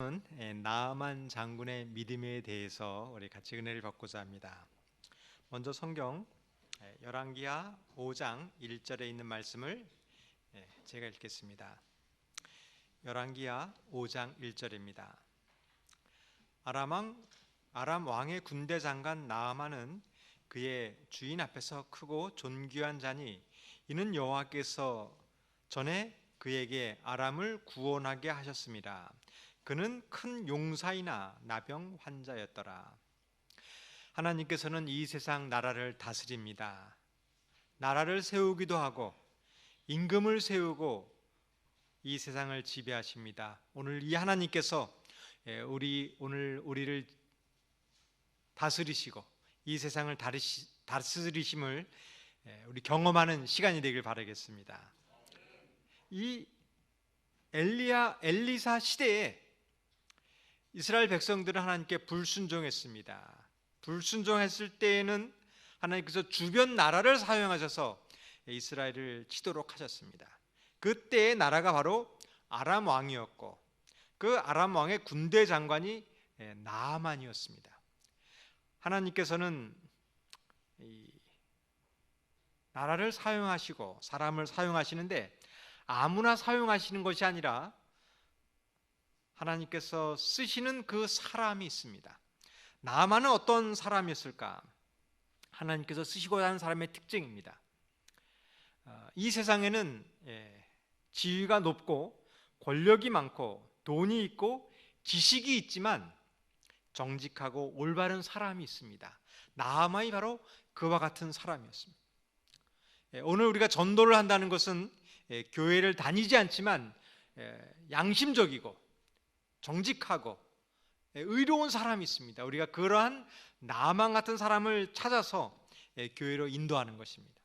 나아만 장군의 믿음에 대해서 우리 같이 은혜를 받고자 합니다. 먼저 성경 열왕기하 5장 1절에 있는 말씀을 제가 읽겠습니다. 열왕기하 5장 1절입니다. 아람 왕의 군대 장관 나아만은 그의 주인 앞에서 크고 존귀한 자니 이는 여호와께서 전에 그에게 아람을 구원하게 하셨습니다. 그는 큰 용사이나 나병 환자였더라. 하나님께서는 이 세상 나라를 다스립니다. 나라를 세우기도 하고 임금을 세우고 이 세상을 지배하십니다. 오늘 이 하나님께서 오늘 우리를 다스리시고 이 세상을 다스리심을 우리 경험하는 시간이 되길 바라겠습니다. 이 엘리사 시대에 이스라엘 백성들은 하나님께 불순종했습니다. 불순종했을 때에는 하나님께서 주변 나라를 사용하셔서 이스라엘을 치도록 하셨습니다. 그때의 나라가 바로 아람 왕이었고 그 아람 왕의 군대 장관이 나아만이었습니다. 하나님께서는 이 나라를 사용하시고 사람을 사용하시는데 아무나 사용하시는 것이 아니라 하나님께서 쓰시는 그 사람이 있습니다. 나아만은 어떤 사람이었을까? 하나님께서 쓰시고자 하는 사람의 특징입니다. 이 세상에는 지위가 높고 권력이 많고 돈이 있고 지식이 있지만 정직하고 올바른 사람이 있습니다. 나아만이 바로 그와 같은 사람이었습니다. 오늘 우리가 전도를 한다는 것은 교회를 다니지 않지만 양심적이고 정직하고 의로운 사람이 있습니다. 우리가 그러한 나아만 같은 사람을 찾아서 교회로 인도하는 것입니다.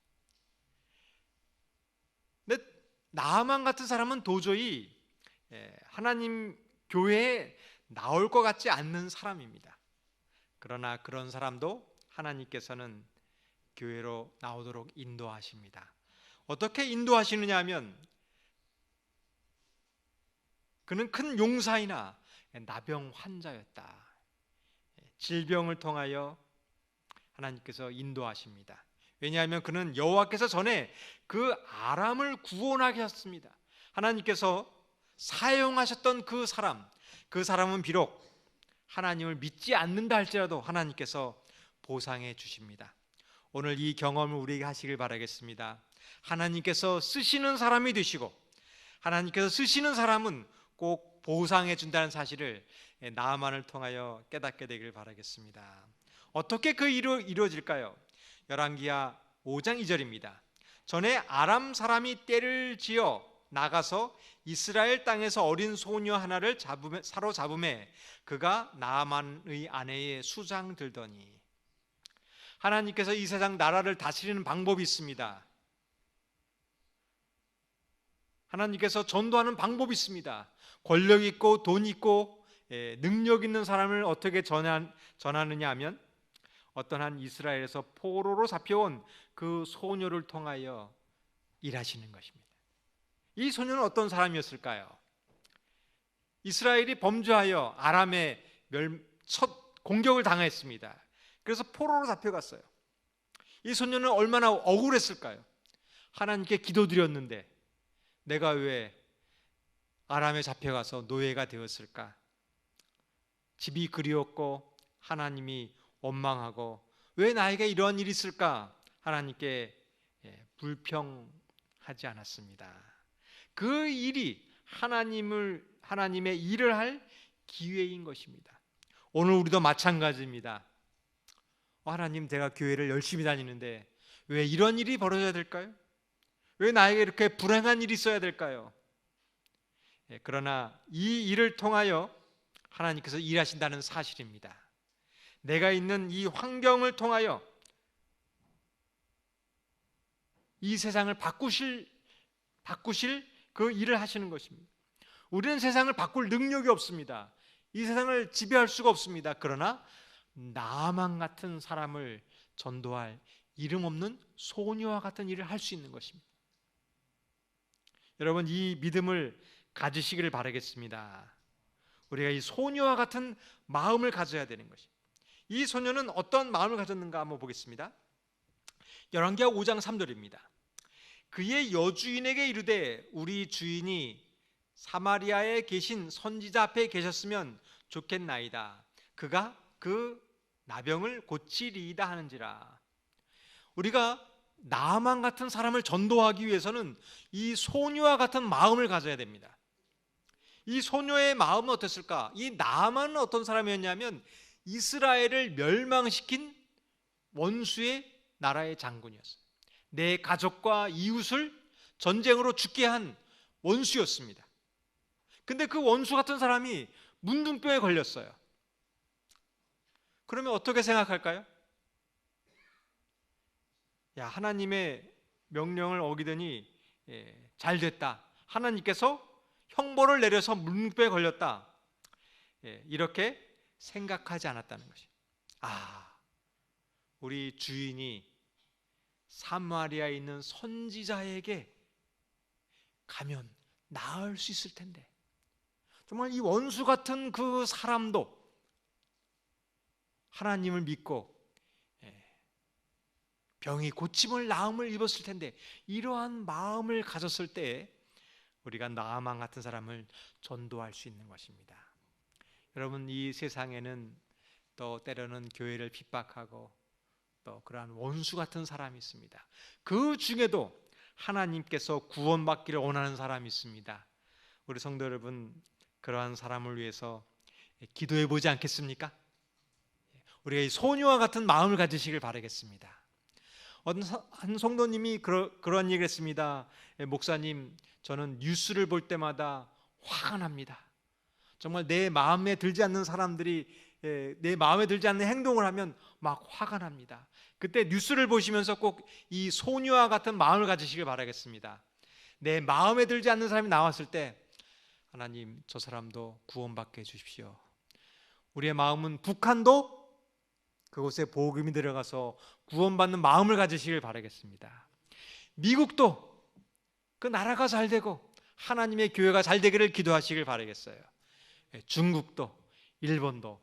근데 나아만 같은 사람은 도저히 하나님 교회에 나올 것 같지 않는 사람입니다. 그러나 그런 사람도 하나님께서는 교회로 나오도록 인도하십니다. 어떻게 인도하시느냐 하면 그는 큰 용사이나 나병 환자였다. 질병을 통하여 하나님께서 인도하십니다. 왜냐하면 그는 여호와께서 전에 그 아람을 구원하게 하셨습니다. 하나님께서 사용하셨던 그 사람은 비록 하나님을 믿지 않는다 할지라도 하나님께서 보상해 주십니다. 오늘 이 경험을 우리에게 하시길 바라겠습니다. 하나님께서 쓰시는 사람이 되시고 하나님께서 쓰시는 사람은 꼭 보상해 준다는 사실을 나아만을 통하여 깨닫게 되길 바라겠습니다. 어떻게 그 일이 이루어질까요? 열왕기하 5장 2절입니다. 전에 아람 사람이 떼를 지어 나가서 이스라엘 땅에서 어린 소녀 하나를 사로잡음에 그가 나아만의 아내의 수장 들더니. 하나님께서 이 세상 나라를 다스리는 방법이 있습니다. 하나님께서 전도하는 방법이 있습니다. 권력 있고 돈 있고 능력 있는 사람을 어떻게 전하느냐 하면 어떤 한 이스라엘에서 포로로 잡혀온 그 소녀를 통하여 일하시는 것입니다. 이 소녀는 어떤 사람이었을까요? 이스라엘이 범죄하여 아람의 첫 공격을 당했습니다. 그래서 포로로 잡혀갔어요. 이 소녀는 얼마나 억울했을까요? 하나님께 기도드렸는데 내가 왜 아람에 잡혀가서 노예가 되었을까? 집이 그리웠고 하나님이 원망하고 왜 나에게 이러한 일이 있을까? 하나님께 불평하지 않았습니다. 그 일이 하나님의 일을 할 기회인 것입니다. 오늘 우리도 마찬가지입니다. 하나님, 제가 교회를 열심히 다니는데 왜 이런 일이 벌어져야 될까요? 왜 나에게 이렇게 불행한 일이 있어야 될까요? 그러나 이 일을 통하여 하나님께서 일하신다는 사실입니다. 내가 있는 이 환경을 통하여 이 세상을 바꾸실 그 일을 하시는 것입니다. 우리는 세상을 바꿀 능력이 없습니다. 이 세상을 지배할 수가 없습니다. 그러나 나아만 같은 사람을 전도할 이름 없는 소녀와 같은 일을 할 수 있는 것입니다. 여러분, 이 믿음을 가지시기를 바라겠습니다. 우리가 이 소녀와 같은 마음을 가져야 되는 것이. 이 소녀는 어떤 마음을 가졌는가 한번 보겠습니다. 열왕기하 5장 3절입니다. 그의 여주인에게 이르되 우리 주인이 사마리아에 계신 선지자 앞에 계셨으면 좋겠나이다. 그가 그 나병을 고치리이다 하는지라. 우리가 나아만 같은 사람을 전도하기 위해서는 이 소녀와 같은 마음을 가져야 됩니다. 이 소녀의 마음은 어땠을까? 이 나아만은 어떤 사람이었냐면 이스라엘을 멸망시킨 원수의 나라의 장군이었어요. 내 가족과 이웃을 전쟁으로 죽게 한 원수였습니다. 근데 그 원수 같은 사람이 문둥병에 걸렸어요. 그러면 어떻게 생각할까요? 야, 하나님의 명령을 어기더니 잘 됐다. 하나님께서 형벌을 내려서 문둥병에 걸렸다. 이렇게 생각하지 않았다는 것이. 우리 주인이 사마리아에 있는 선지자에게 가면 나을 수 있을 텐데, 정말 이 원수 같은 그 사람도 하나님을 믿고 병이 고침을 나음을 입었을 텐데, 이러한 마음을 가졌을 때 우리가 나아만 같은 사람을 전도할 수 있는 것입니다. 여러분, 이 세상에는 또 때로는 교회를 핍박하고 또 그러한 원수 같은 사람이 있습니다. 그 중에도 하나님께서 구원받기를 원하는 사람이 있습니다. 우리 성도 여러분, 그러한 사람을 위해서 기도해 보지 않겠습니까? 우리가 이 소녀와 같은 마음을 가지시길 바라겠습니다. 한 성도님이 그런 얘기를 했습니다. 목사님, 저는 뉴스를 볼 때마다 화가 납니다. 정말 내 마음에 들지 않는 사람들이 내 마음에 들지 않는 행동을 하면 막 화가 납니다. 그때 뉴스를 보시면서 꼭 이 소녀와 같은 마음을 가지시길 바라겠습니다. 내 마음에 들지 않는 사람이 나왔을 때, 하나님, 저 사람도 구원받게 해주십시오. 우리의 마음은 북한도 그곳에 복음이 들어가서 구원받는 마음을 가지시길 바라겠습니다. 미국도 그 나라가 잘 되고 하나님의 교회가 잘 되기를 기도하시길 바라겠어요. 중국도, 일본도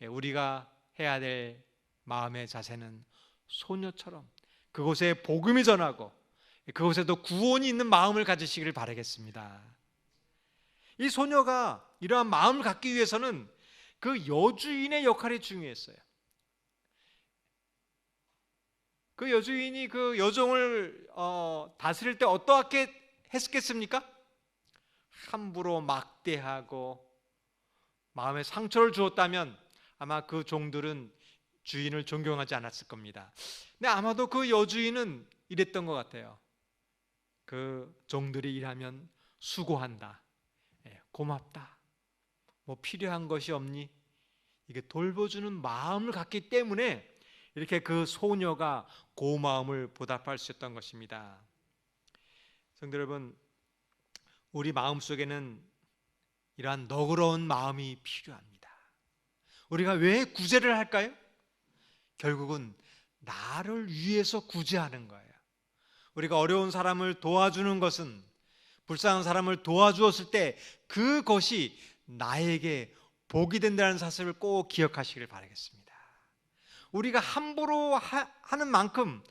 우리가 해야 될 마음의 자세는 소녀처럼 그곳에 복음이 전하고 그곳에도 구원이 있는 마음을 가지시기를 바라겠습니다. 이 소녀가 이러한 마음을 갖기 위해서는 그 여주인의 역할이 중요했어요. 그 여주인이 그 여종을 다스릴 때 어떻게 했겠습니까? 함부로 막대하고 마음에 상처를 주었다면 아마 그 종들은 주인을 존경하지 않았을 겁니다. 근데 아마도 그 여주인은 이랬던 것 같아요. 그 종들이 일하면 수고한다, 고맙다, 뭐 필요한 것이 없니? 이게 돌보주는 마음을 갖기 때문에 이렇게 그 소녀가 고마움을 보답할 수 있었던 것입니다. 성도 여러분, 우리 마음속에는 이러한 너그러운 마음이 필요합니다. 우리가 왜 구제를 할까요? 결국은 나를 위해서 구제하는 거예요. 우리가 어려운 사람을 도와주는 것은, 불쌍한 사람을 도와주었을 때 그것이 나에게 복이 된다는 사실을 꼭 기억하시길 바라겠습니다. 우리가 함부로 하는 만큼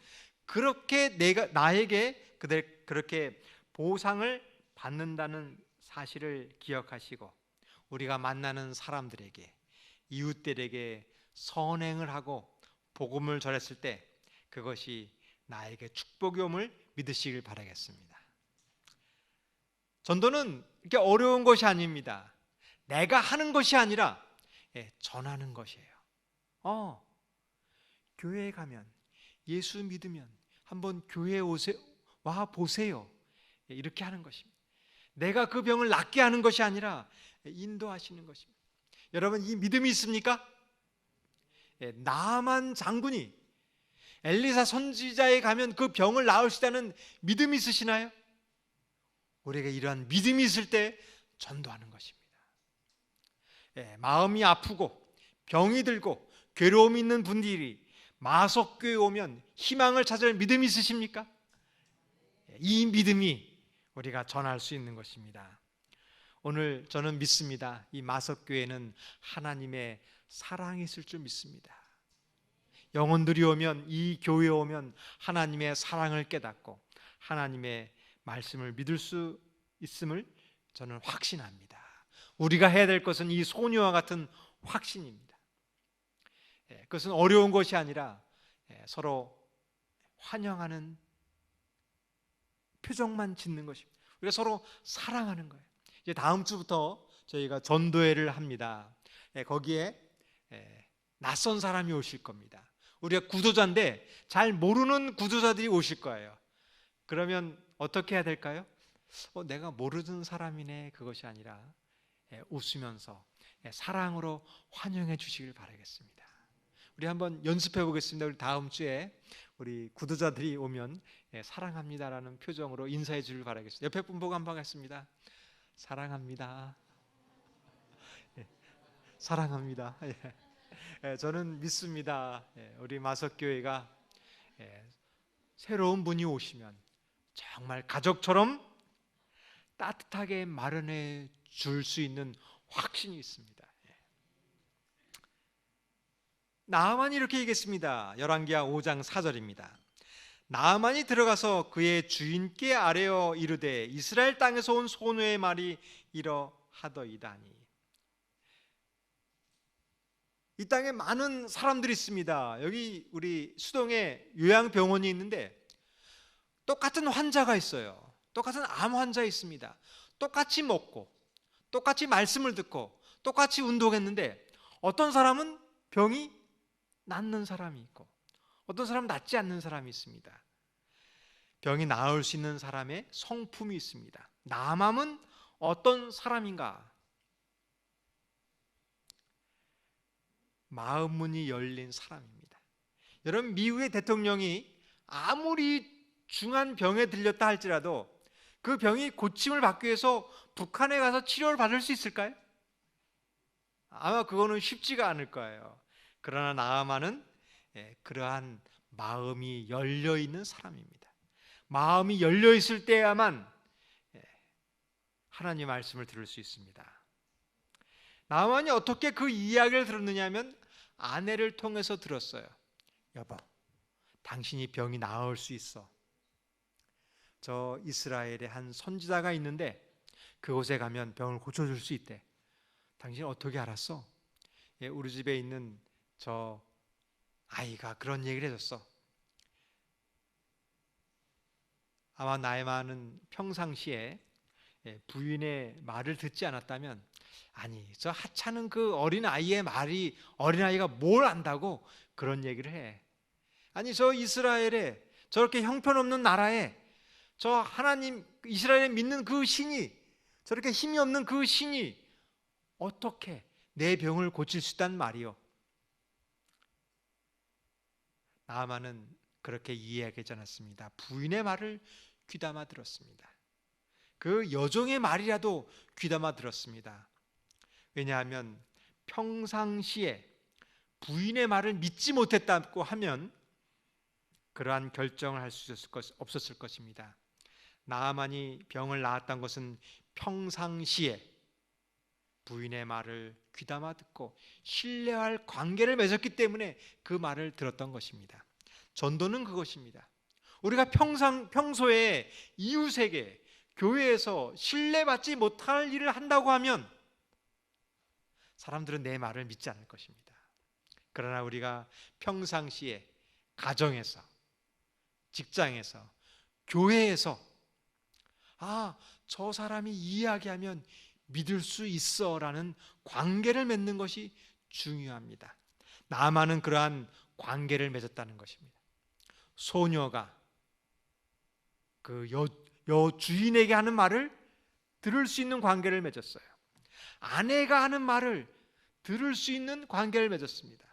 그렇게 나에게 그렇게 보상을 받는다는 사실을 기억하시고, 우리가 만나는 사람들에게, 이웃들에게 선행을 하고 복음을 전했을 때 그것이 나에게 축복이 옴을 믿으시길 바라겠습니다. 전도는 이렇게 어려운 것이 아닙니다. 내가 하는 것이 아니라 전하는 것이에요. 교회에 가면, 예수 믿으면 한번 교회에 와 보세요, 이렇게 하는 것입니다. 내가 그 병을 낫게 하는 것이 아니라 인도하시는 것입니다. 여러분, 이 믿음이 있습니까? 나만 장군이 엘리사 선지자에 가면 그 병을 나을 수 있다는 믿음이 있으시나요? 우리에게 이러한 믿음이 있을 때 전도하는 것입니다. 마음이 아프고 병이 들고 괴로움이 있는 분들이 마석교회에 오면 희망을 찾을 믿음이 있으십니까? 이 믿음이 우리가 전할 수 있는 것입니다. 오늘 저는 믿습니다. 이 마석교회는 하나님의 사랑이 있을 줄 믿습니다. 영혼들이 오면, 이 교회에 오면 하나님의 사랑을 깨닫고 하나님의 말씀을 믿을 수 있음을 저는 확신합니다. 우리가 해야 될 것은 이 소녀와 같은 확신입니다. 그것은 어려운 것이 아니라 서로 환영하는 표정만 짓는 것입니다. 우리가 서로 사랑하는 거예요. 이제 다음 주부터 저희가 전도회를 합니다. 거기에 낯선 사람이 오실 겁니다. 우리가 구도자인데 잘 모르는 구도자들이 오실 거예요. 그러면 어떻게 해야 될까요? 내가 모르는 사람이네, 그것이 아니라 웃으면서 사랑으로 환영해 주시길 바라겠습니다. 우리 한번 연습해 보겠습니다. 우리 다음 주에 우리 구도자들이 오면 사랑합니다라는 표정으로 인사해 주길 바라겠습니다. 옆에 분 보고 한번 하겠습니다. 사랑합니다. 사랑합니다. 저는 믿습니다. 우리 마석교회가 새로운 분이 오시면 정말 가족처럼 따뜻하게 마련해 줄 수 있는 확신이 있습니다. 나아만이 이렇게 얘기했습니다. 열왕기하 5장 4절입니다. 나아만이 들어가서 그의 주인께 아뢰어 이르되 이스라엘 땅에서 온 소녀의 말이 이러하더이다니. 이 땅에 많은 사람들이 있습니다. 여기 우리 수동에 요양병원이 있는데 똑같은 환자가 있어요. 똑같은 암 환자 있습니다. 똑같이 먹고 똑같이 말씀을 듣고 똑같이 운동했는데 어떤 사람은 병이 낫는 사람이 있고 어떤 사람은 낫지 않는 사람이 있습니다. 병이 나을 수 있는 사람의 성품이 있습니다. 나암은 어떤 사람인가? 마음문이 열린 사람입니다. 여러분, 미국의 대통령이 아무리 중한 병에 들렸다 할지라도 그 병이 고침을 받기 위해서 북한에 가서 치료를 받을 수 있을까요? 아마 그거는 쉽지가 않을 거예요. 그러나 나아만은 그러한 마음이 열려 있는 사람입니다. 마음이 열려 있을 때야만 하나님 말씀을 들을 수 있습니다. 나아만이 어떻게 그 이야기를 들었느냐 하면 아내를 통해서 들었어요. 여보, 당신이 병이 나을 수 있어. 저 이스라엘에 한 선지자가 있는데 그곳에 가면 병을 고쳐줄 수 있대. 당신 어떻게 알았어? 우리 집에 있는 저 아이가 그런 얘기를 해줬어. 아마 나아만은 평상시에 부인의 말을 듣지 않았다면, 아니 저 하찮은 그 어린아이의 말이, 어린아이가 뭘 안다고 그런 얘기를 해. 아니 저 이스라엘에, 저렇게 형편없는 나라에 저 하나님 이스라엘에 믿는 그 신이, 저렇게 힘이 없는 그 신이 어떻게 내 병을 고칠 수 있단 말이요. 나아만은 그렇게 이해하지 않았습니다. 부인의 말을 귀담아 들었습니다. 그 여종의 말이라도 귀담아 들었습니다. 왜냐하면 평상시에 부인의 말을 믿지 못했다고 하면 그러한 결정을 할 수 없었을 것입니다. 나아만이 병을 나았던 것은 평상시에 부인의 말을 귀담아 듣고 신뢰할 관계를 맺었기 때문에 그 말을 들었던 것입니다. 전도는 그것입니다. 우리가 평소에 이웃에게, 교회에서 신뢰받지 못할 일을 한다고 하면 사람들은 내 말을 믿지 않을 것입니다. 그러나 우리가 평상시에 가정에서, 직장에서, 교회에서 저 사람이 이야기하면 믿을 수 있어라는 관계를 맺는 것이 중요합니다. 나아만은 그러한 관계를 맺었다는 것입니다. 소녀가 그 여주인에게 하는 말을 들을 수 있는 관계를 맺었어요. 아내가 하는 말을 들을 수 있는 관계를 맺었습니다.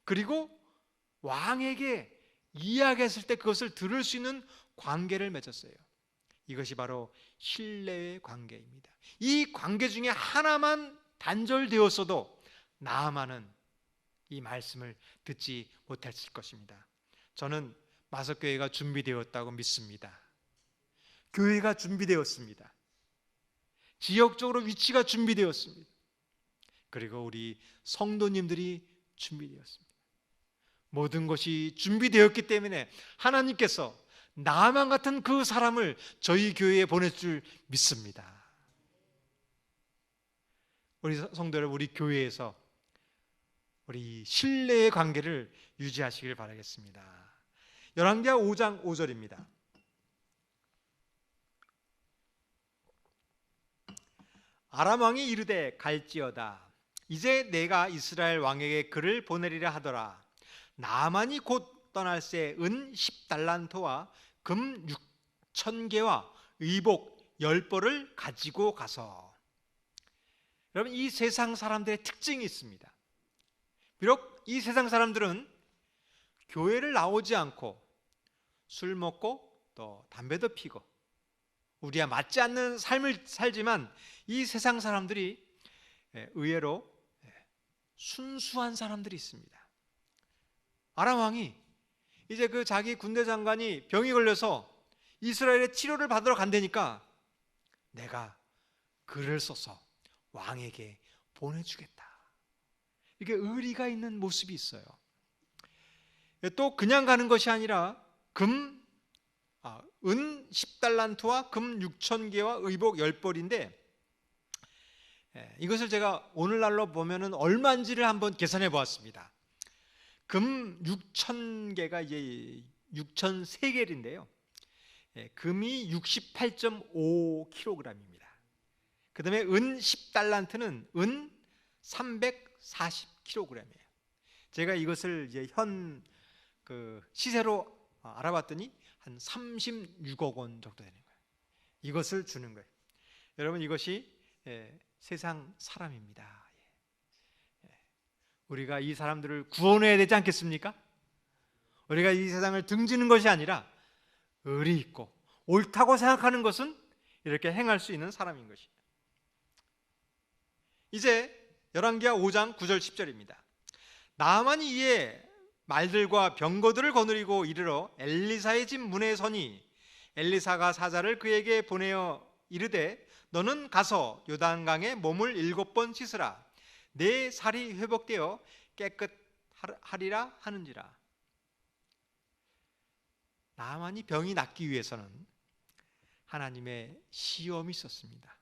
그리고 왕에게 이야기했을 때 그것을 들을 수 있는 관계를 맺었어요. 이것이 바로 신뢰의 관계입니다. 이 관계 중에 하나만 단절되었어도 나아만은 이 말씀을 듣지 못했을 것입니다. 저는 마석교회가 준비되었다고 믿습니다. 교회가 준비되었습니다. 지역적으로 위치가 준비되었습니다. 그리고 우리 성도님들이 준비되었습니다. 모든 것이 준비되었기 때문에 하나님께서 나만 같은 그 사람을 저희 교회에 보낼 줄 믿습니다. 우리 성도 여러분, 우리 교회에서 우리 신뢰의 관계를 유지하시길 바라겠습니다. 열왕기하 5장 5절입니다. 아람 왕이 이르되 갈지어다. 이제 내가 이스라엘 왕에게 그를 보내리라 하더라. 나만이 곧 떠날새 은 10달란트와 금 6,000개와 의복 10벌을 가지고 가서. 여러분, 이 세상 사람들의 특징이 있습니다. 비록 이 세상 사람들은 교회를 나오지 않고 술 먹고 또 담배도 피고 우리와 맞지 않는 삶을 살지만 이 세상 사람들이 의외로 순수한 사람들이 있습니다. 아람 왕이 이제 그 자기 군대 장관이 병이 걸려서 이스라엘의 치료를 받으러 간다니까 내가 글을 써서 왕에게 보내주겠다. 이게 의리가 있는 모습이 있어요. 또 그냥 가는 것이 아니라 은 10달란트와 금 6,000개와 의복 10벌인데 이것을 제가 오늘날로 보면은 얼마인지를 한번 계산해 보았습니다. 금 6,000개가 이제 6,003개인데요. 금이 68.5kg입니다. 그 다음에 은 10달란트는 은 340kg이에요. 제가 이것을 이제 현 시세로 알아봤더니 한 36억 원 정도 되는 거예요. 이것을 주는 거예요. 여러분, 이것이 세상 사람입니다. 우리가 이 사람들을 구원해야 되지 않겠습니까? 우리가 이 세상을 등지는 것이 아니라 의리 있고 옳다고 생각하는 것은 이렇게 행할 수 있는 사람인 것이에요. 이제 열왕기하 5장 9절 10절입니다. 나아만이 이에 말들과 병거들을 거느리고 이르러 엘리사의 집 문에 서니 엘리사가 사자를 그에게 보내어 이르되 너는 가서 요단강에 몸을 7번 씻으라. 내 살이 회복되어 깨끗하리라 하는지라. 나아만이 병이 낫기 위해서는 하나님의 시험이 있었습니다.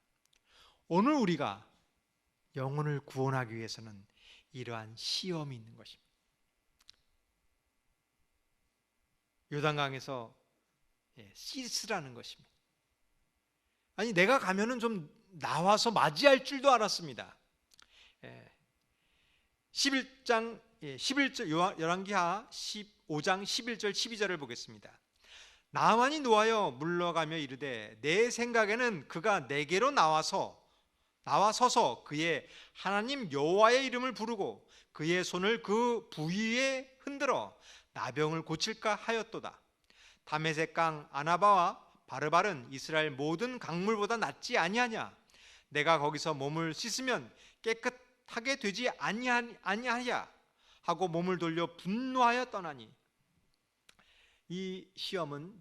오늘 우리가 영혼을 구원하기 위해서는 이러한 시험이 있는 것입니다. 요단강에서 씻으라는 것입니다. 아니, 내가 가면은 좀 나와서 맞이할 줄도 알았습니다. 11절 열왕기하 15장 11절 12절을 보겠습니다. 나만이 노하여 물러가며 이르되 내 생각에는 그가 내게로 나와서서 그의 하나님 여호와의 이름을 부르고 그의 손을 그 부위에 흔들어 나병을 고칠까 하였도다. 다메섹 강 아나바와 바르발은 이스라엘 모든 강물보다 낫지 아니하냐. 내가 거기서 몸을 씻으면 깨끗하게 되지 아니하냐 하고 몸을 돌려 분노하여 떠나니. 이 시험은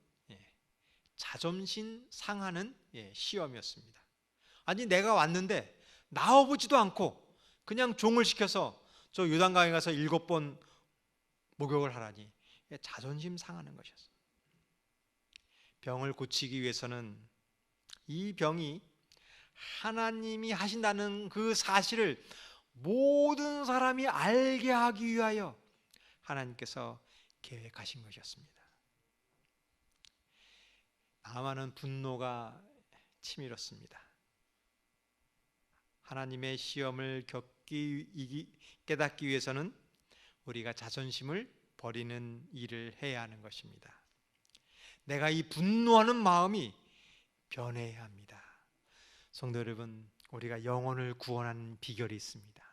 자존심 상하는 시험이었습니다. 아니, 내가 왔는데 나와보지도 않고 그냥 종을 시켜서 저 요단강에 가서 7번 목욕을 하라니. 자존심 상하는 것이었어요. 병을 고치기 위해서는 이 병이 하나님이 하신다는 그 사실을 모든 사람이 알게 하기 위하여 하나님께서 계획하신 것이었습니다. 나아만은 분노가 치밀었습니다. 하나님의 시험을 깨닫기 위해서는 우리가 자존심을 버리는 일을 해야 하는 것입니다. 내가 이 분노하는 마음이 변해야 합니다. 성도 여러분, 우리가 영혼을 구원하는 비결이 있습니다.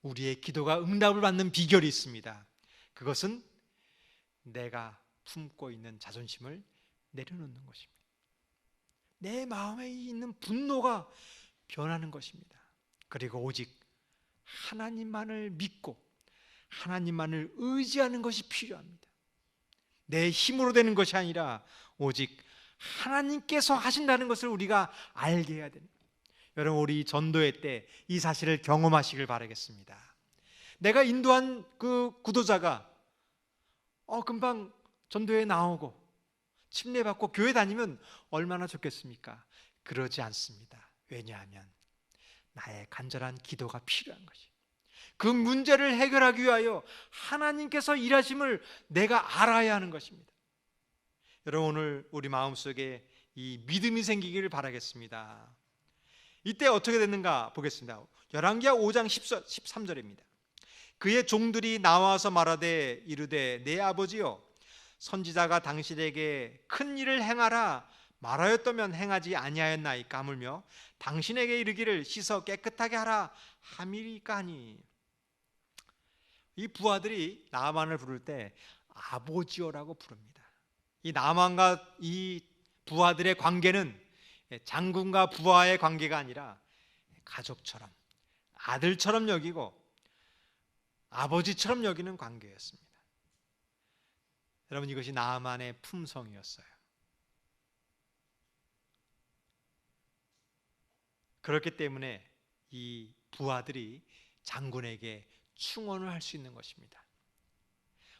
우리의 기도가 응답을 받는 비결이 있습니다. 그것은 내가 품고 있는 자존심을 내려놓는 것입니다. 내 마음에 있는 분노가 변하는 것입니다. 그리고 오직 하나님만을 믿고 하나님만을 의지하는 것이 필요합니다. 내 힘으로 되는 것이 아니라 오직 하나님께서 하신다는 것을 우리가 알게 해야 됩니다. 여러분, 우리 전도회 때 이 사실을 경험하시길 바라겠습니다. 내가 인도한 그 구도자가 금방 전도회 나오고 침례받고 교회 다니면 얼마나 좋겠습니까? 그러지 않습니다. 왜냐하면 나의 간절한 기도가 필요한 것이, 그 문제를 해결하기 위하여 하나님께서 일하심을 내가 알아야 하는 것입니다. 여러분, 오늘 우리 마음속에 이 믿음이 생기기를 바라겠습니다. 이때 어떻게 됐는가 보겠습니다. 열왕기하 5장 13절입니다. 그의 종들이 나와서 말하되 이르되 내 아버지여, 선지자가 당신에게 큰 일을 행하라 말하였다면 행하지 아니하였나이까 하물며 당신에게 이르기를 씻어 깨끗하게 하라 함이리까 하니. 이 부하들이 나아만을 부를 때 아버지여라고 부릅니다. 이 나아만과 이 부하들의 관계는 장군과 부하의 관계가 아니라 가족처럼, 아들처럼 여기고 아버지처럼 여기는 관계였습니다. 여러분, 이것이 나아만의 품성이었어요. 그렇기 때문에 이 부하들이 장군에게 충원을 할 수 있는 것입니다.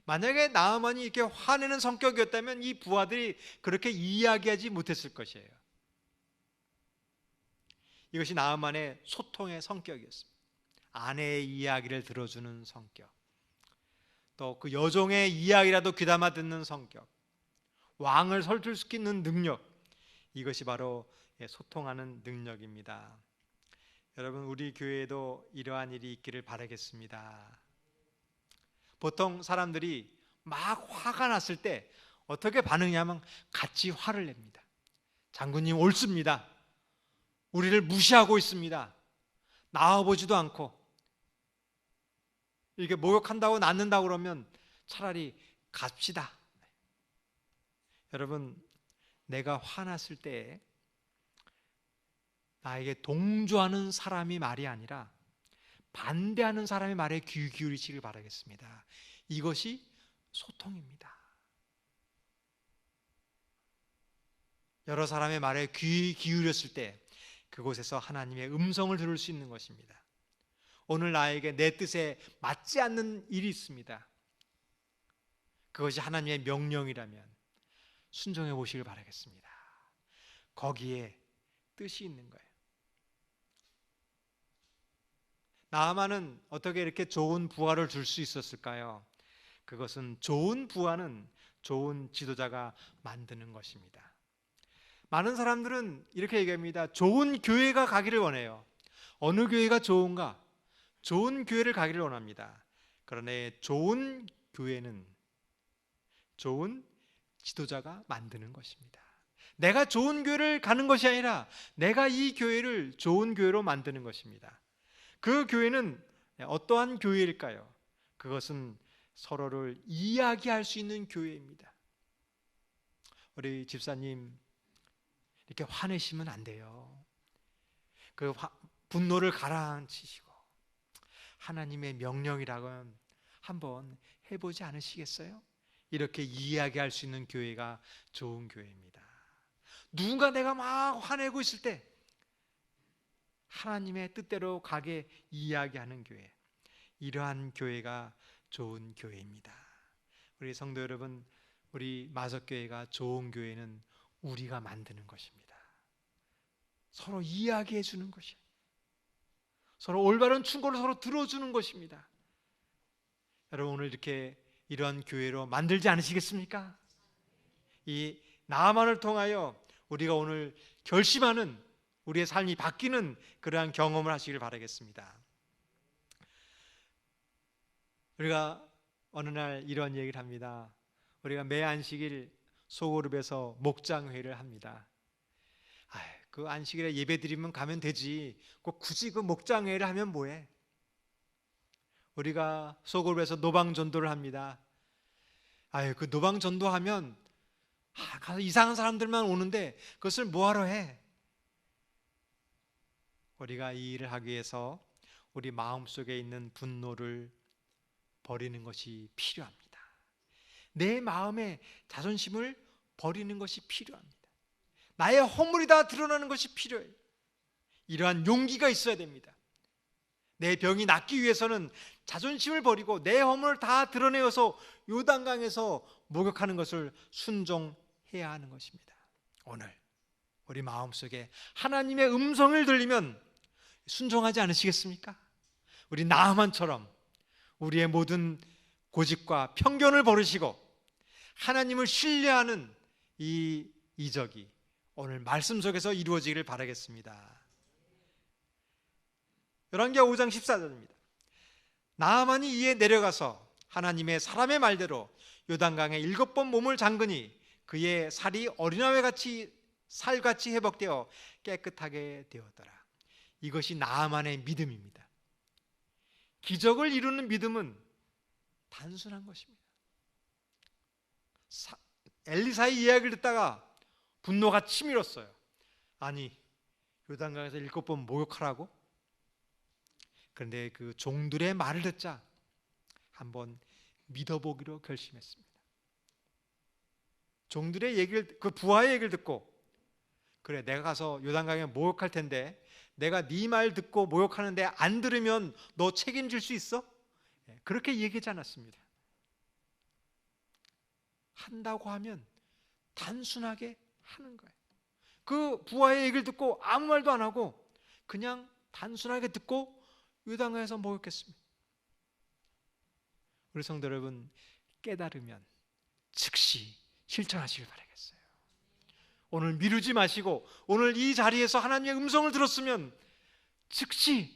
만약에 나아만이 이렇게 화내는 성격이었다면 이 부하들이 그렇게 이야기하지 못했을 것이에요. 이것이 나아만의 소통의 성격이었습니다. 아내의 이야기를 들어주는 성격, 또 그 여종의 이야기라도 귀담아 듣는 성격, 왕을 설득시키는 능력, 이것이 바로 소통하는 능력입니다. 여러분, 우리 교회에도 이러한 일이 있기를 바라겠습니다. 보통 사람들이 막 화가 났을 때 어떻게 반응하냐면 같이 화를 냅니다. 장군님 옳습니다. 우리를 무시하고 있습니다. 나와보지도 않고 이렇게 모욕한다고 낳는다고 그러면 차라리 갑시다. 여러분, 내가 화났을 때 나에게 동조하는 사람이 말이 아니라 반대하는 사람의 말에 귀 기울이시길 바라겠습니다. 이것이 소통입니다. 여러 사람의 말에 귀 기울였을 때 그곳에서 하나님의 음성을 들을 수 있는 것입니다. 오늘 나에게 내 뜻에 맞지 않는 일이 있습니다. 그것이 하나님의 명령이라면 순종해 보시길 바라겠습니다. 거기에 뜻이 있는 거예요. 나아만은 어떻게 이렇게 좋은 부하를 줄 수 있었을까요? 그것은 좋은 부하는 좋은 지도자가 만드는 것입니다. 많은 사람들은 이렇게 얘기합니다. 좋은 교회가 가기를 원해요. 어느 교회가 좋은가? 좋은 교회를 가기를 원합니다. 그러나 좋은 교회는 좋은 지도자가 만드는 것입니다. 내가 좋은 교회를 가는 것이 아니라 내가 이 교회를 좋은 교회로 만드는 것입니다. 그 교회는 어떠한 교회일까요? 그것은 서로를 이야기할 수 있는 교회입니다. 우리 집사님, 이렇게 화내시면 안 돼요. 그 분노를 가라앉히시고 하나님의 명령이라고 한번 해보지 않으시겠어요? 이렇게 이야기할 수 있는 교회가 좋은 교회입니다. 누군가 내가 막 화내고 있을 때 하나님의 뜻대로 가게 이야기하는 교회, 이러한 교회가 좋은 교회입니다. 우리 성도 여러분, 우리 마석교회가 좋은 교회는 우리가 만드는 것입니다. 서로 이야기해 주는 것이에요. 서로 올바른 충고를 서로 들어주는 것입니다. 여러분, 오늘 이렇게 이런 교회로 만들지 않으시겠습니까? 이 나아만을 통하여 우리가 오늘 결심하는, 우리의 삶이 바뀌는 그러한 경험을 하시길 바라겠습니다. 우리가 어느 날 이런 얘기를 합니다. 우리가 매 안식일 소그룹에서 목장회를 합니다. 그 안식일에 예배 드리면 가면 되지, 꼭 굳이 그 목장회를 하면 뭐해? 우리가 소그룹에서 노방전도를 합니다. 그 노방전도하면 가서 이상한 사람들만 오는데 그것을 뭐하러 해? 우리가 이 일을 하기 위해서 우리 마음속에 있는 분노를 버리는 것이 필요합니다. 내 마음의 자존심을 버리는 것이 필요합니다. 나의 허물이 다 드러나는 것이 필요해요. 이러한 용기가 있어야 됩니다. 내 병이 낫기 위해서는 자존심을 버리고 내 허물을 다 드러내어서 요단강에서 목욕하는 것을 순종해야 하는 것입니다. 오늘 우리 마음속에 하나님의 음성을 들리면 순종하지 않으시겠습니까? 우리 나아만처럼 우리의 모든 고집과 편견을 버리시고 하나님을 신뢰하는 이 이적이 오늘 말씀 속에서 이루어지기를 바라겠습니다. 열왕기하 5장 14절입니다. 나아만이 이에 내려가서 하나님의 사람의 말대로 요단강에 7번 몸을 잠그니 그의 살이 어린아이같이 살같이 회복되어 깨끗하게 되었더라. 이것이 나아만의 믿음입니다. 기적을 이루는 믿음은 단순한 것입니다. 엘리사의 이야기를 듣다가 분노가 치밀었어요. 아니, 요단강에서 7번 목욕하라고? 그런데 그 종들의 말을 듣자 한번 믿어보기로 결심했습니다. 종들의 얘기를, 그 부하의 얘기를 듣고, 그래, 내가 가서 요단강에 목욕할 텐데 내가 네 말 듣고 목욕하는데 안 들으면 너 책임질 수 있어? 그렇게 얘기하지 않았습니다. 한다고 하면 단순하게 하는 거예요. 그 부하의 얘기를 듣고 아무 말도 안 하고 그냥 단순하게 듣고 요단강에서 목욕했습니다. 우리 성도 여러분, 깨달으면 즉시 실천하시길 바라겠어요. 오늘 미루지 마시고 오늘 이 자리에서 하나님의 음성을 들었으면 즉시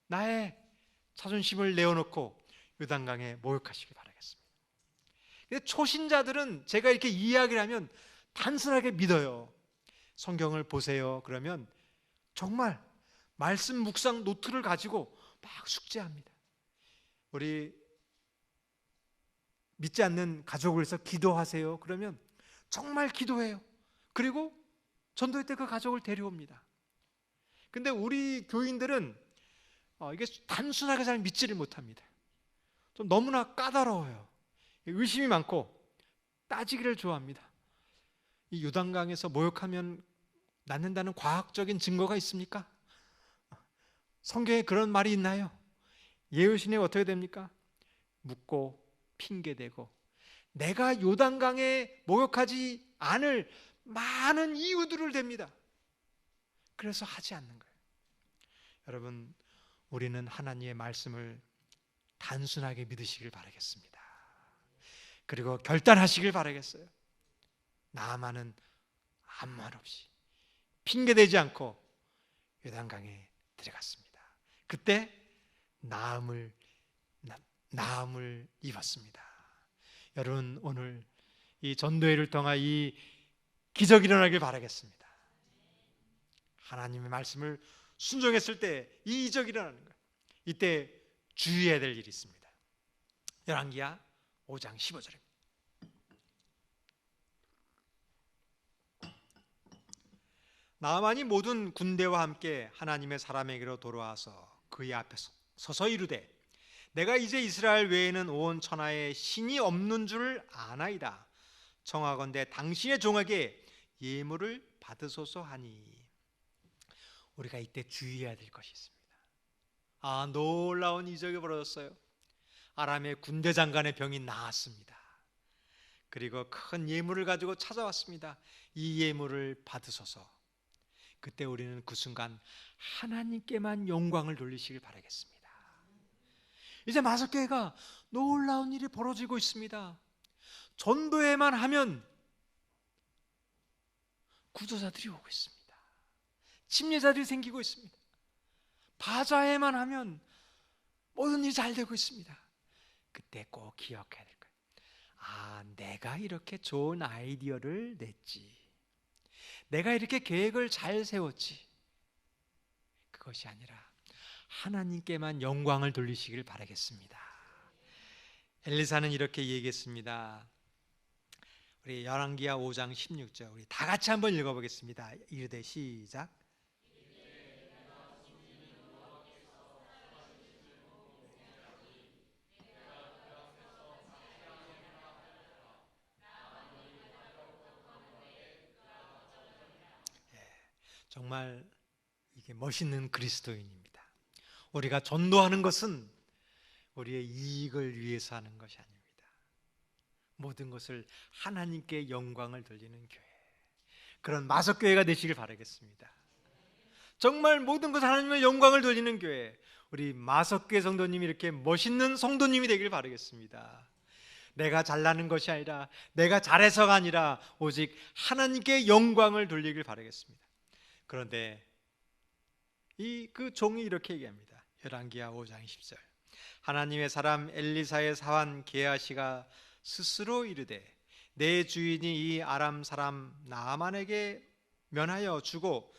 나의 자존심을 내어놓고 요단강에 목욕하시길 바라겠습니다. 근데 초신자들은 제가 이렇게 이야기를 하면 단순하게 믿어요. 성경을 보세요. 그러면 정말 말씀 묵상 노트를 가지고 막 숙제합니다. 우리 믿지 않는 가족을 위해서 기도하세요. 그러면 정말 기도해요. 그리고 전도회 때 그 가족을 데려옵니다. 근데 우리 교인들은 이게 단순하게 잘 믿지를 못합니다. 좀 너무나 까다로워요. 의심이 많고 따지기를 좋아합니다. 이 요단강에서 목욕하면 낫는다는 과학적인 증거가 있습니까? 성경에 그런 말이 있나요? 예수신에 어떻게 됩니까? 묻고 핑계대고 내가 요단강에 목욕하지 않을 많은 이유들을 댑니다. 그래서 하지 않는 거예요. 여러분, 우리는 하나님의 말씀을 단순하게 믿으시길 바라겠습니다. 그리고 결단하시길 바라겠어요. 나아만은 아무 말 없이 핑계대지 않고 요단강에 들어갔습니다. 그때 나음을 입었습니다. 여러분, 오늘 이 전도회를 통한 이 기적이 일어나길 바라겠습니다. 하나님의 말씀을 순종했을 때 이 기적이 일어나는 거예요. 이때 주의해야 될 일이 있습니다. 열왕기하 5장 15절입니다. 나아만이 모든 군대와 함께 하나님의 사람에게로 돌아와서 그의 앞에 서서 이르되 내가 이제 이스라엘 외에는 온 천하에 신이 없는 줄 아나이다. 청하건대 당신의 종에게 예물을 받으소서 하니. 우리가 이때 주의해야 될 것이 있습니다. 놀라운 이적이 벌어졌어요. 아람의 군대 장관의 병이 나았습니다. 그리고 큰 예물을 가지고 찾아왔습니다. 이 예물을 받으소서. 그때 우리는 그 순간 하나님께만 영광을 돌리시길 바라겠습니다. 이제 마석교회가 놀라운 일이 벌어지고 있습니다. 전도회만 하면 구조자들이 오고 있습니다. 침례자들이 생기고 있습니다. 바자회만 하면 모든 일이 잘 되고 있습니다. 그때 꼭 기억해야 될 거예요. 내가 이렇게 좋은 아이디어를 냈지. 내가 이렇게 계획을 잘 세웠지. 그것이 아니라 하나님께만 영광을 돌리시길 바라겠습니다. 엘리사는 이렇게 얘기했습니다. 우리 열왕기하 5장 16절 우리 다 같이 한번 읽어보겠습니다. 이르되 시작. 정말 이게 멋있는 그리스도인입니다. 우리가 전도하는 것은 우리의 이익을 위해서 하는 것이 아닙니다. 모든 것을 하나님께 영광을 돌리는 교회, 그런 마석교회가 되시길 바라겠습니다. 정말 모든 것을 하나님의 영광을 돌리는 교회, 우리 마석교회 성도님이 이렇게 멋있는 성도님이 되길 바라겠습니다. 내가 잘나는 것이 아니라, 내가 잘해서가 아니라 오직 하나님께 영광을 돌리길 바라겠습니다. 그런데 그 종이 이렇게 얘기합니다. 열왕기하 5장 20절, 하나님의 사람 엘리사의 사환 게하시가 스스로 이르되 내 주인이 이 아람 사람 나아만에게 면하여 주고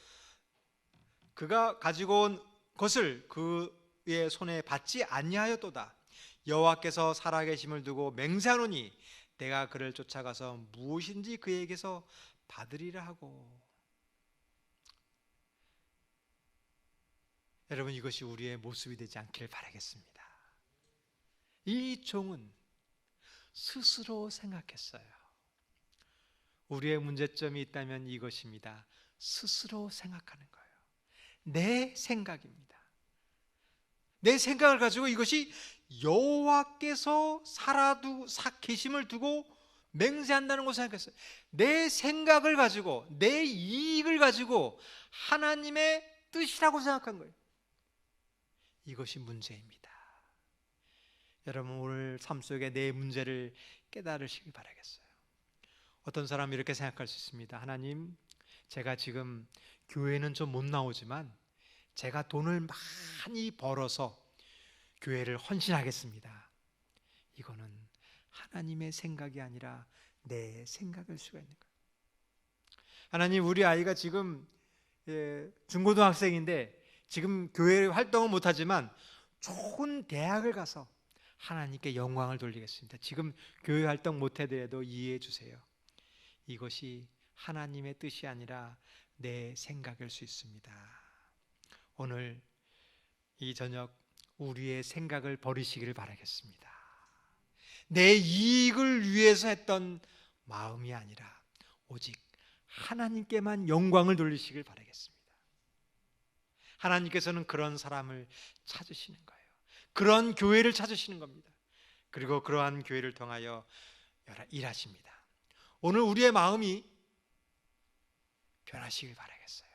그가 가지고 온 것을 그의 손에 받지 아니하였도다. 여호와께서 살아계심을 두고 맹세하노니 내가 그를 쫓아가서 무엇인지 그에게서 받으리라 하고. 여러분, 이것이 우리의 모습이 되지 않기를 바라겠습니다. 이 종은 스스로 생각했어요. 우리의 문제점이 있다면 이것입니다. 스스로 생각하는 거예요. 내 생각입니다. 내 생각을 가지고 이것이 여호와께서 계심을 두고 맹세한다는 것을 생각했어요. 내 생각을 가지고, 내 이익을 가지고 하나님의 뜻이라고 생각한 거예요. 이것이 문제입니다. 여러분, 오늘 삶 속에 내 문제를 깨달으시길 바라겠어요. 어떤 사람이 이렇게 생각할 수 있습니다. 하나님, 제가 지금 교회는 좀 못 나오지만 제가 돈을 많이 벌어서 교회를 헌신하겠습니다. 이거는 하나님의 생각이 아니라 내 생각일 수가 있는 거예요. 하나님, 우리 아이가 지금 중고등학생인데 지금 교회 활동은 못하지만 좋은 대학을 가서 하나님께 영광을 돌리겠습니다. 지금 교회 활동 못해도 이해해 주세요. 이것이 하나님의 뜻이 아니라 내 생각일 수 있습니다. 오늘 이 저녁 우리의 생각을 버리시기를 바라겠습니다. 내 이익을 위해서 했던 마음이 아니라 오직 하나님께만 영광을 돌리시길 바라겠습니다. 하나님께서는 그런 사람을 찾으시는 거예요. 그런 교회를 찾으시는 겁니다. 그리고 그러한 교회를 통하여 일하십니다. 오늘 우리의 마음이 변하시길 바라겠어요.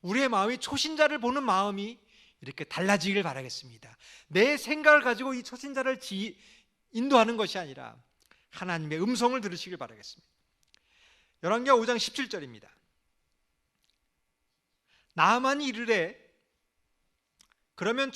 우리의 마음이 초신자를 보는 마음이 이렇게 달라지길 바라겠습니다. 내 생각을 가지고 이 초신자를 인도하는 것이 아니라 하나님의 음성을 들으시길 바라겠습니다. 열왕기하 5장 17절입니다. 나아만이 이르되 그러면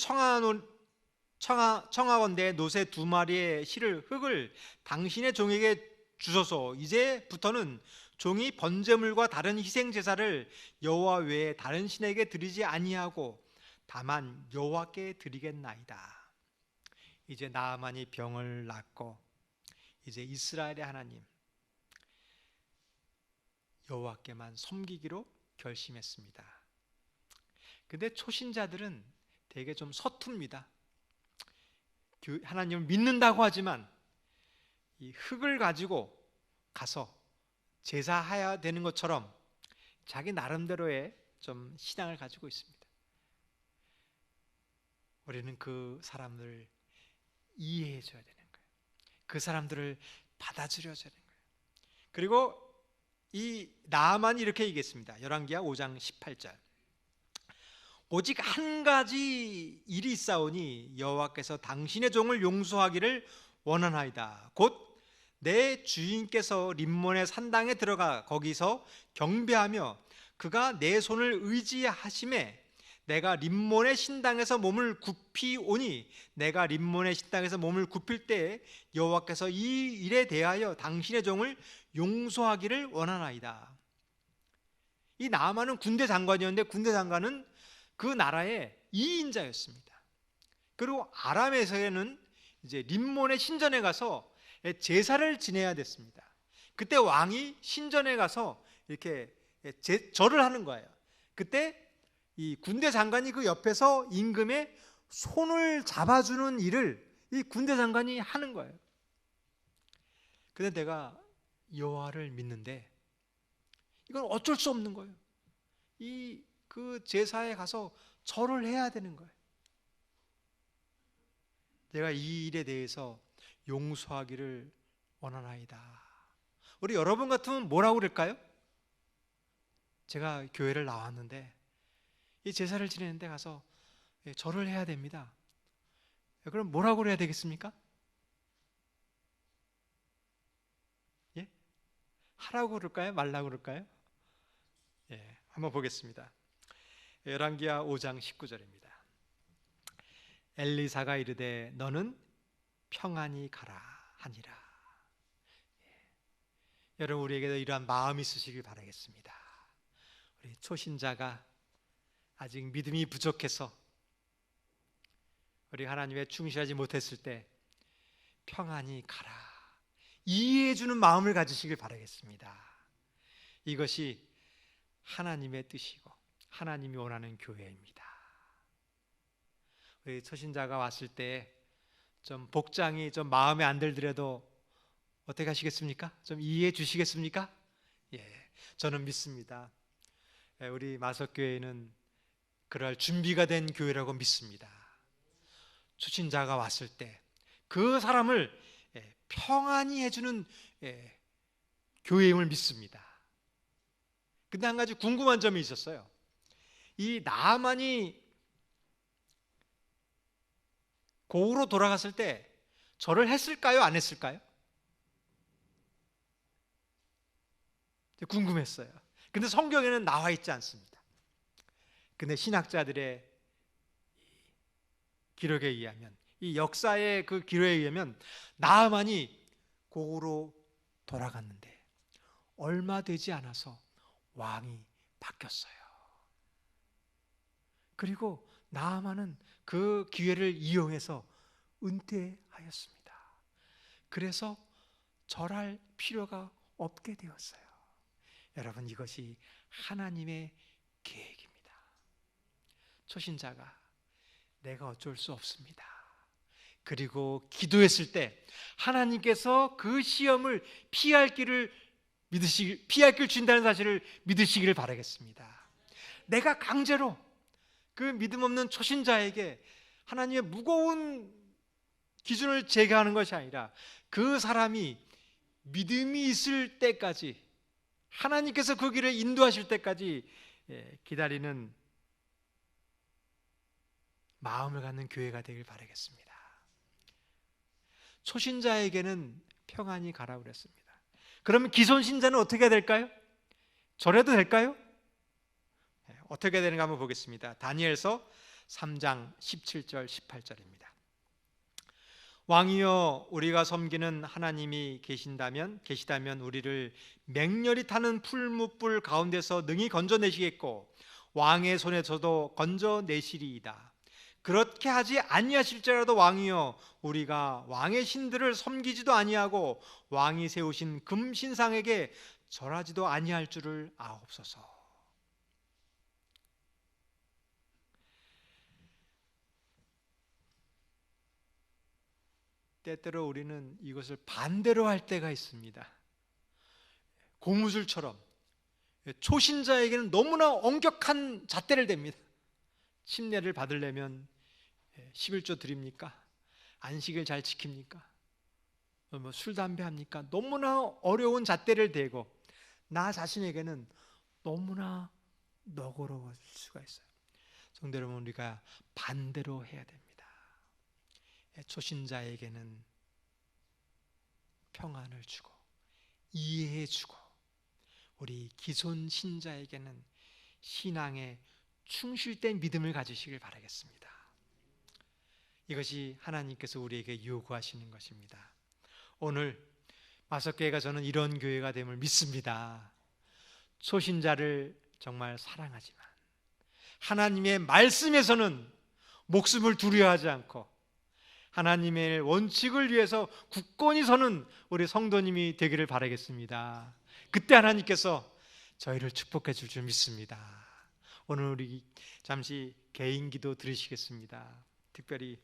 청하건대 노새 2마리의 흙을 당신의 종에게 주소서. 이제부터는 종이 번제물과 다른 희생 제사를 여호와 외에 다른 신에게 드리지 아니하고 다만 여호와께 드리겠나이다. 이제 나아만이 병을 낫고 이제 이스라엘의 하나님 여호와께만 섬기기로 결심했습니다. 근데 초신자들은 되게 좀 서툽니다. 하나님을 믿는다고 하지만 이 흙을 가지고 가서 제사해야 되는 것처럼 자기 나름대로의 좀 신앙을 가지고 있습니다. 우리는 그 사람들을 이해해 줘야 되는 거예요. 그 사람들을 받아들여 줘야 되는 거예요. 그리고 이 나아만이 이렇게 얘기했습니다. 열왕기하 5장 18절. 오직 한 가지 일이 있사오니 여호와께서 당신의 종을 용서하기를 원하나이다. 곧 내 주인께서 림몬의 산당에 들어가 거기서 경배하며 그가 내 손을 의지하심에 내가 림몬의 신당에서 몸을 굽히 오니 내가 림몬의 신당에서 몸을 굽힐 때에 여호와께서 이 일에 대하여 당신의 종을 용서하기를 원하나이다. 이 나아만은 군대 장관이었는데 군대 장관은 그 나라의 2인자였습니다. 그리고 아람에서는 이제 림몬의 신전에 가서 제사를 지내야 됐습니다. 그때 왕이 신전에 가서 이렇게 절을 하는 거예요. 그때 이 군대 장관이 그 옆에서 임금의 손을 잡아주는 일을 이 군대 장관이 하는 거예요. 근데 내가 여호와를 믿는데 이건 어쩔 수 없는 거예요. 이 그 제사에 가서 절을 해야 되는 거예요. 내가 이 일에 대해서 용서하기를 원하나이다. 우리 여러분 같으면 뭐라고 그럴까요? 제가 교회를 나왔는데 이 제사를 지내는데 가서 절을 해야 됩니다. 그럼 뭐라고 그래야 되겠습니까? 예? 하라고 그럴까요? 말라고 그럴까요? 예, 한번 보겠습니다. 열왕기하 5장 19절입니다. 엘리사가 이르되 너는 평안히 가라 하니라. 여러분, 우리에게도 이러한 마음이 있으시길 바라겠습니다. 우리 초신자가 아직 믿음이 부족해서 우리 하나님에 충실하지 못했을 때 평안히 가라, 이해해 주는 마음을 가지시길 바라겠습니다. 이것이 하나님의 뜻이고 하나님이 원하는 교회입니다. 우리 초신자가 왔을 때 좀 복장이 좀 마음에 안 들더라도 어떻게 하시겠습니까? 좀 이해해 주시겠습니까? 예, 저는 믿습니다. 우리 마석교회는 그럴 준비가 된 교회라고 믿습니다. 초신자가 왔을 때 그 사람을 평안히 해주는 교회임을 믿습니다. 근데 한 가지 궁금한 점이 있었어요. 이 나아만이 고으로 돌아갔을 때 절을 했을까요? 안 했을까요? 궁금했어요. 근데 성경에는 나와 있지 않습니다. 근데 신학자들의 기록에 의하면, 이 역사의 그 기록에 의하면 나아만이 고으로 돌아갔는데 얼마 되지 않아서 왕이 바뀌었어요. 그리고 나아만은 그 기회를 이용해서 은퇴하였습니다. 그래서 절할 필요가 없게 되었어요. 여러분, 이것이 하나님의 계획입니다. 초신자가 내가 어쩔 수 없습니다. 그리고 기도했을 때 하나님께서 그 시험을 피할 길을 주신다는 사실을 믿으시기를 바라겠습니다. 내가 강제로 그 믿음 없는 초신자에게 하나님의 무거운 기준을 제거하는 것이 아니라 그 사람이 믿음이 있을 때까지, 하나님께서 그 길을 인도하실 때까지 기다리는 마음을 갖는 교회가 되길 바라겠습니다. 초신자에게는 평안히 가라고 그랬습니다. 그러면 기존 신자는 어떻게 해야 될까요? 절해도 될까요? 어떻게 되는가 한번 보겠습니다. 다니엘서 3장 17절 18절입니다. 왕이여, 우리가 섬기는 하나님이 계시다면 우리를 맹렬히 타는 풀무불 가운데서 능히 건져내시겠고 왕의 손에서도 건져내시리이다. 그렇게 하지 아니하실지라도 왕이여, 우리가 왕의 신들을 섬기지도 아니하고 왕이 세우신 금 신상에게 절하지도 아니할 줄을 아옵소서. 때때로 우리는 이것을 반대로 할 때가 있습니다. 고무줄처럼 초신자에게는 너무나 엄격한 잣대를 댑니다. 침례를 받으려면 11조 드립니까? 안식을 잘 지킵니까? 술, 담배 합니까? 너무나 어려운 잣대를 대고 나 자신에게는 너무나 너그러울 수가 있어요. 성도 여러분, 우리가 반대로 해야 됩니다. 초신자에게는 평안을 주고 이해해 주고, 우리 기존 신자에게는 신앙에 충실된 믿음을 가지시길 바라겠습니다. 이것이 하나님께서 우리에게 요구하시는 것입니다. 오늘 마석교회가 저는 이런 교회가 됨을 믿습니다. 초신자를 정말 사랑하지만 하나님의 말씀에서는 목숨을 두려워하지 않고 하나님의 원칙을 위해서 굳건히 서는 우리 성도님이 되기를 바라겠습니다. 그때 하나님께서 저희를 축복해 줄 줄 믿습니다. 오늘 우리 잠시 개인 기도 드리시겠습니다. 특별히